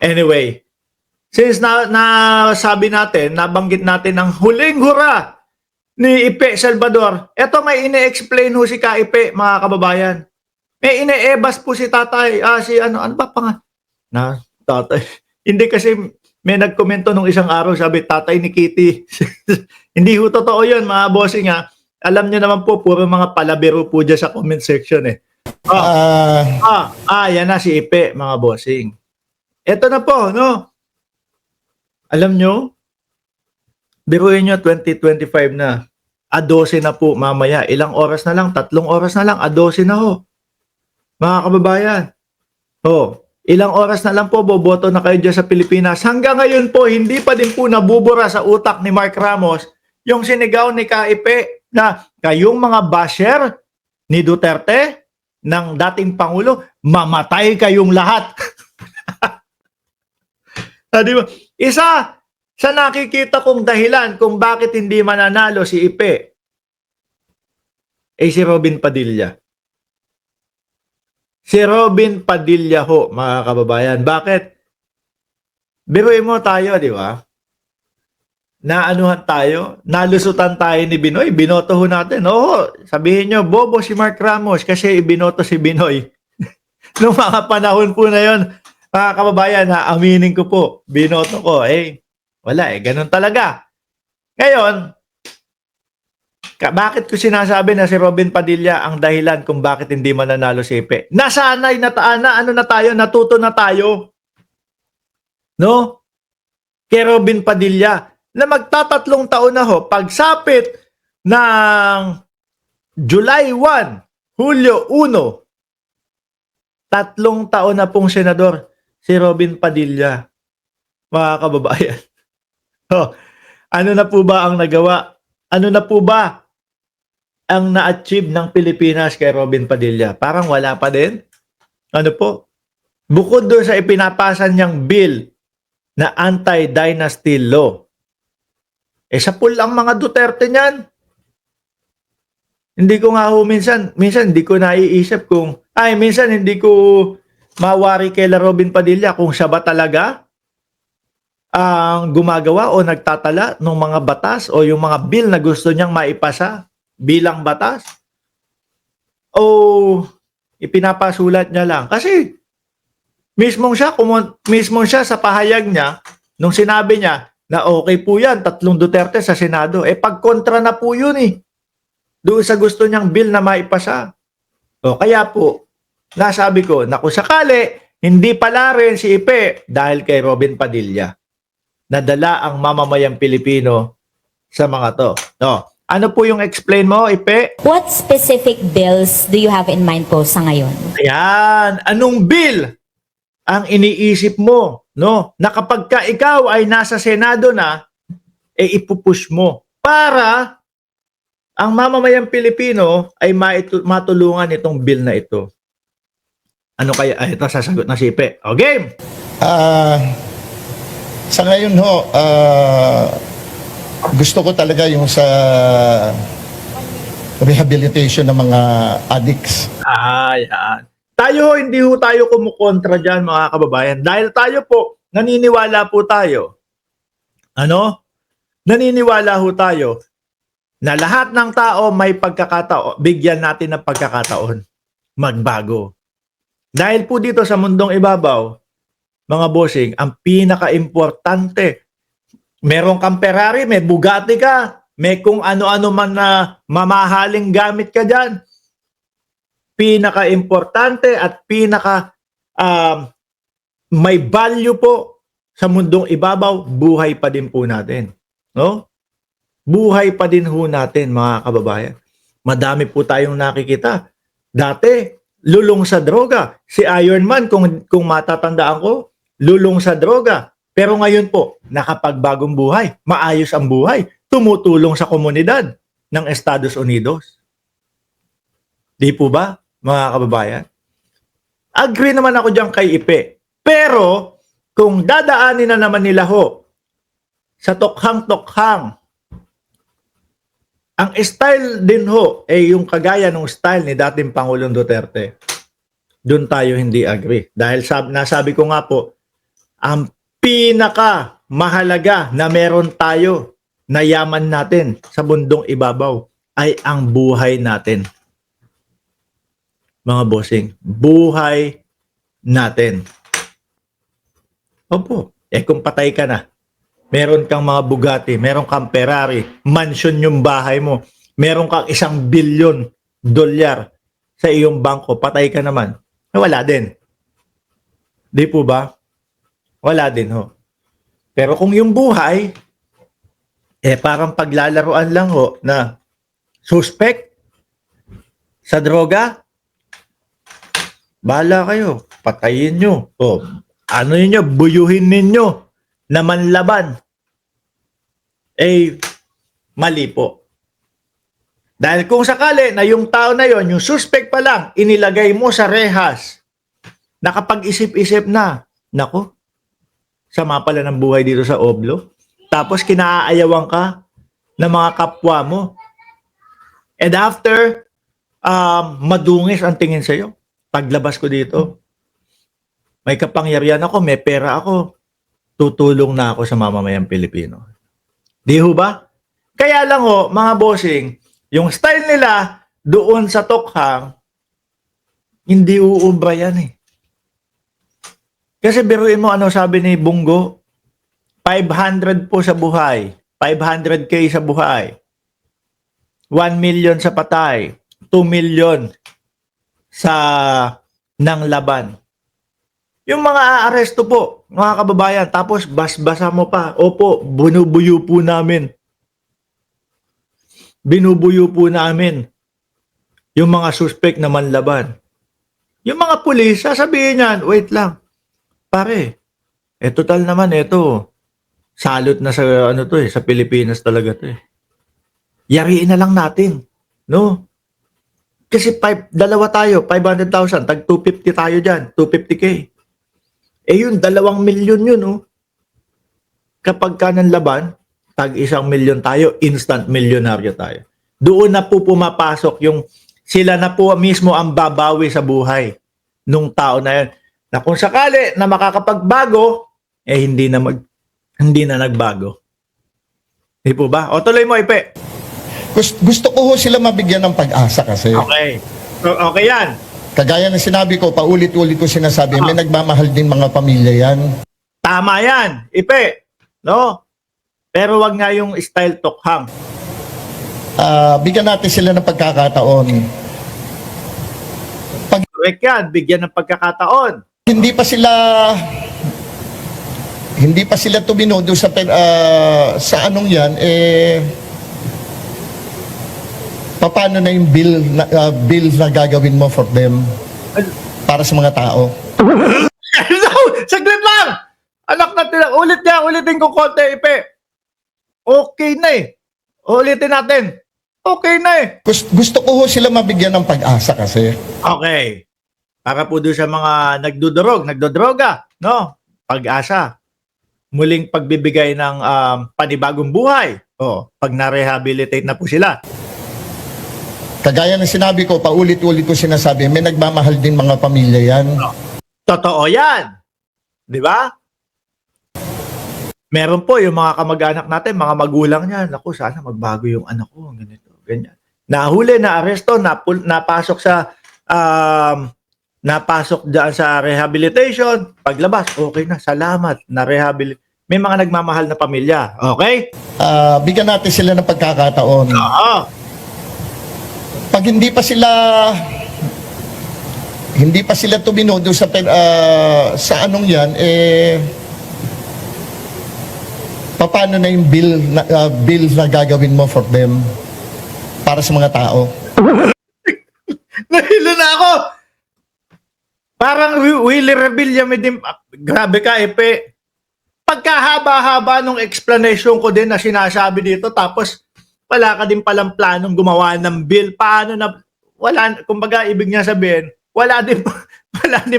Anyway, since nasabi natin, nabanggit natin ang huling hura ni Ipe Salvador, eto may ine-explain ho si Kaipe, mga kababayan. May ine-ebas po si tatay, ano ba na tatay. Hindi kasi may nagkomento nung isang araw, sabi tatay ni Kitty. Hindi ho totoo yun, mga bossing ha. Alam niyo naman po, puro mga palabiro po dyan sa comment section eh. Yan na si Ipe, mga bossing. Ito na po, no? Alam nyo, biruin nyo 2025 na. 12 na po mamaya. Ilang oras na lang? 3 oras na lang. 12 na ho. Mga kababayan. Ilang oras na lang po boboto na kayo dyan sa Pilipinas. Hanggang ngayon po, hindi pa din po nabubura sa utak ni Mark Ramos yung sinigaw ni Kaipe na kayong mga basher ni Duterte ng dating Pangulo, mamatay kayong lahat. Diba? Isa sa nakikita kong dahilan kung bakit hindi mananalo si Ipe ay si Robin Padilla. Si Robin Padilla ho, mga kababayan. Bakit? Biruin mo tayo, di ba? Naanuhan tayo, nalusutan tayo ni Binoy, binoto ho natin. Oo, sabihin nyo, bobo si Mark Ramos kasi ibinoto si Binoy. Noong mga panahon po na yon, mga kababayan, aminin ko po, binoto ko. Wala ganun talaga. Ngayon, bakit ko sinasabi na si Robin Padilla ang dahilan kung bakit hindi mananalo si Ipe? Nasanay na tayo, natuto na tayo. No? Kay Robin Padilla, na magtatatlong taon na ho, pagsapit ng July 1, Hulyo 1, 3 taon na pong senador si Robin Padilla. Mga kababayan. Ano na po ba ang nagawa? Ano na po ba ang na-achieve ng Pilipinas kay Robin Padilla? Parang wala pa din. Ano po? Bukod doon sa ipinapasan niyang bill na anti-dynasty law, sa pool ang mga Duterte niyan. Hindi ko nga minsan hindi ko naiisip kung, minsan hindi ko mawari kay Robin Padilla kung siya ba talaga ang gumagawa o nagtatala ng mga batas o yung mga bill na gusto niyang maipasa bilang batas. O ipinapasulat niya lang. Kasi mismong siya sa pahayag niya, nung sinabi niya, na okay po yan, 3 Duterte sa Senado. Pagkontra na po yun doon sa gusto niyang bill na maipasa. Kaya po, nasabi ko, na kung sakali, hindi pala rin si Ipe dahil kay Robin Padilla. Nadala ang mamamayang Pilipino sa mga to. Ano po yung explain mo, Ipe? What specific bills do you have in mind po sa ngayon? Ayan, anong bill ang iniisip mo, no? Na kapag ka ikaw ay nasa Senado na, ipupush mo para ang mamamayang Pilipino ay matulungan itong bill na ito. Ano kaya? Ito sasagot na si Ipe. Game! Sa ngayon ho, gusto ko talaga yung sa rehabilitation ng mga addicts. Yan. Tayo, hindi ho tayo kumukontra dyan, mga kababayan. Dahil tayo po, naniniwala po tayo. Naniniwala ho tayo na lahat ng tao may pagkakataon, bigyan natin ng pagkakataon magbago. Dahil po dito sa mundong ibabaw, mga bossing, ang pinaka-importante, meron kang Ferrari, may Bugatti ka, may kung ano-ano man na mamahaling gamit ka dyan. Pinaka-importante at may value po sa mundong ibabaw, buhay pa din po natin. No? Buhay pa din ho natin, mga kababayan. Madami po tayong nakikita. Dati, lulong sa droga. Si Iron Man, kung matatandaan ko, lulong sa droga. Pero ngayon po, nakapagbagong buhay. Maayos ang buhay. Tumutulong sa komunidad ng Estados Unidos. Di po ba, mga kababayan? Agree naman ako dyan kay Ipe. Pero, kung dadaanin na naman nila ho sa tokhang-tokhang, ang style din ho yung kagaya ng style ni dating Pangulong Duterte. Doon tayo hindi agree. Dahil nasabi ko nga po, ang pinaka mahalaga na meron tayo na yaman natin sa mundong ibabaw ay ang buhay natin. Mga bossing, buhay natin. Opo, kung patay ka na, meron kang mga Bugatti, meron kang Ferrari, mansion yung bahay mo, meron kang $1 billion sa iyong bangko, patay ka naman, wala din. Di po ba? Wala din ho. Pero kung yung buhay, parang paglalaroan lang ho na suspect sa droga, bahala kayo, patayin nyo. O, ano ninyo, buyuhin ninyo na manlaban. Mali po. Dahil kung sakali na yung tao na yon, yung suspect pa lang, inilagay mo sa rehas, nakapag-isip-isip na, nako, sama pala ng buhay dito sa Oblo. Tapos kinaayawan ka ng mga kapwa mo. And after, madungis ang tingin sa'yo. Paglabas ko dito, may kapangyarihan ako, may pera ako, tutulong na ako sa mamamayang Pilipino. Di ho ba? Kaya lang ho, mga bossing, yung style nila doon sa Tokhang, hindi uubra yan eh. Kasi biruin mo ano sabi ni Bungo, 500 po sa buhay, 500K sa buhay, 1 million sa patay, 2 million sa nang laban. Yung mga aaresto po, mga kababayan, tapos basbasa mo pa, opo, binubuyo po namin. Binubuyo po namin yung mga suspect na manlaban. Yung mga pulis, sasabihin yan, wait lang, pare, total naman ito, salot na sa ano to sa Pilipinas talaga to Yariin na lang natin, no? Kasi dalawa tayo, 500,000, tag 250 tayo diyan, 250K. Yun, 2 milyon yun, no? Kapag ka ng laban, tag 1 milyon tayo, instant milyonaryo tayo. Doon na po pumapasok yung sila na po mismo ang babawi sa buhay nung tao na yun. Na kung sakali na makakapagbago, hindi na nagbago. Di po ba? O tuloy mo, Ipe. Gusto ko ho sila mabigyan ng pag-asa kasi. Okay. Okay yan. Kagaya ng sinabi ko, paulit-ulit ko sinasabi, may nagmamahal din mga pamilya yan. Tama yan, Ipe. No? Pero wag nga yung style Tokhang. Bigyan natin sila ng pagkakataon. Correct yan, bigyan ng pagkakataon. Hindi pa sila tumino doon sa anong yan, paano na yung bill na gagawin mo for them para sa mga tao? No, saglit lang! Anak natin, ulitin ko konti, Ipe. Okay na Ulitin natin. Okay na Gusto ko ho sila mabigyan ng pag-asa kasi. Okay. Para po doon sa mga nagdodroga, no? Pag-asa. Muling pagbibigay ng panibagong buhay. Pag na-rehabilitate na po sila. Kagaya ng sinabi ko, paulit-ulit ko sinasabi, may nagmamahal din mga pamilya yan. Totoo yan. Di ba? Meron po yung mga kamag-anak natin, mga magulang niya, naku, sana magbago yung anak ko, ganito, ganyan. Nahuli, na-aresto, napasok dyan sa rehabilitation, paglabas, okay na, salamat, na-rehabilitate. May mga nagmamahal na pamilya, okay? Bigyan natin sila ng pagkakataon. Oo. Pag hindi pa sila tumino doon sa anong yan, paano na yung bill na gagawin mo for them para sa mga tao? Nahilo na ako! Parang Willie Rebilla din. Grabe ka, Epe. Pagkahaba-haba nung explanation ko din na sinasabi dito, tapos wala ka din palang planong gumawa ng bill. Paano na, kumbaga, ibig niya sabihin, wala din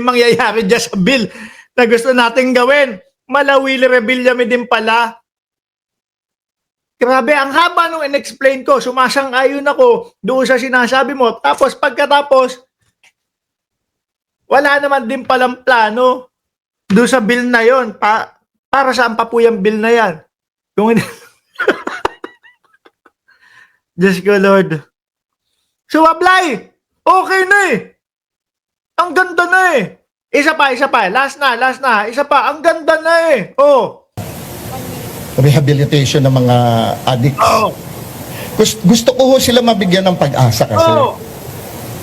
mangyayari dyan sa bill na gusto nating gawin. Willie Rebilla din pala. Grabe, ang haba nung in-explain ko. Sumasang-ayon ako doon sa sinasabi mo. Tapos pagkatapos, wala naman din palang plano. doon sa bill na yon, para saan pa po yung bill na yan? Kung hindi... Diyos ko, Lord. Suwablay! Okay na eh. Ang ganda na eh. Isa pa. Last na. Isa pa. Ang ganda na eh. Oh. Rehabilitation ng mga addicts. Oh. Gusto ko ho sila mabigyan ng pag-asa kasi. Oh.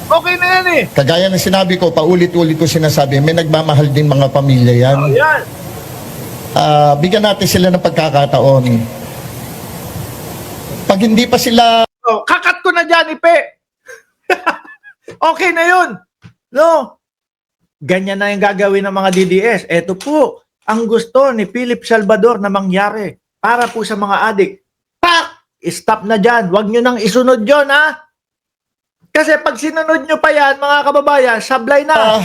Okay na yan eh. Kagaya ng sinabi ko, paulit-ulit ko sinasabi, may nagmamahal din mga pamilya yan. Oh, yan. Bigyan natin sila ng pagkakataon. Pag hindi pa sila... Oh, kakat ko na dyan, Ipe. Okay na yun. No? Ganyan na yung gagawin ng mga DDS. Ito po, ang gusto ni Philip Salvador na mangyari para po sa mga adik. Pak! Stop na dyan. Huwag nyo nang isunod yun, ha? Kasi pag sinunod nyo pa yan, mga kababayan, sablay na.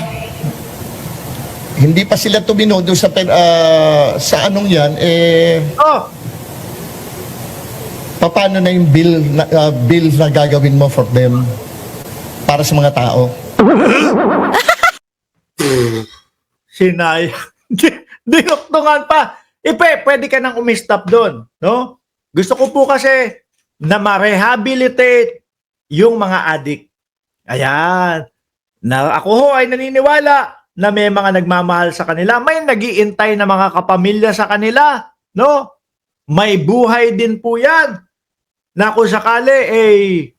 Hindi pa sila tumino doon sa anong yan, Oh, paano na yung bill na gagawin mo for them para sa mga tao? sinay. Dinuktungan pa. Ipe, pwede ka nang umistop doon. No? Gusto ko po kasi na ma-rehabilitate yung mga adik. Ayan. Na ako ho ay naniniwala na may mga nagmamahal sa kanila. May nag-iintay na mga kapamilya sa kanila. No? May buhay din po yan. Na kung sakali,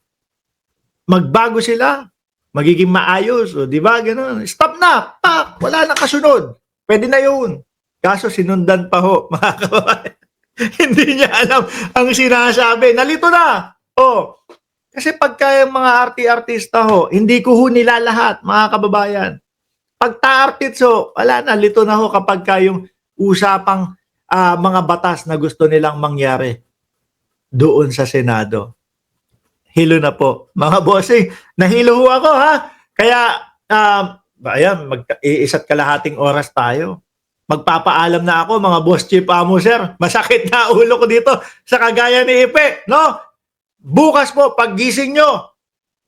magbago sila. Magiging maayos. O, di ba? Ganun. Stop na. Pak! Wala na kasunod. Pwede na yun. Kaso sinundan pa ho, mga kababayan. Hindi niya alam ang sinasabi. Nalito na. Oh. Kasi pagka yung mga artista ho, hindi ko ho nila lahat, mga kababayan. Pag ta-artist ho, wala na, lito na ho kapag yung usapang mga batas na gusto nilang mangyari doon sa Senado. Hilo na po. Mga bossing, nahilo ho ako, ha? Kaya, ayan, isa't kalahating oras tayo. Magpapaalam na ako, mga boss chief amo, sir. Masakit na ulo ko dito sa kagaya ni Ipe, no? Bukas po, paggising nyo,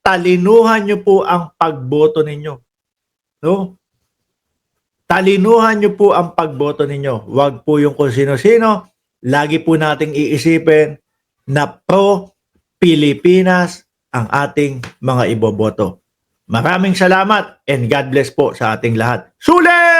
talinuhan nyo po ang pagboto ninyo. No? Talinuhan nyo po ang pagboto ninyo. Huwag po yung kung sino-sino. Lagi po nating iisipin na pro-Pilipinas ang ating mga iboboto. Maraming salamat and God bless po sa ating lahat. Sulit!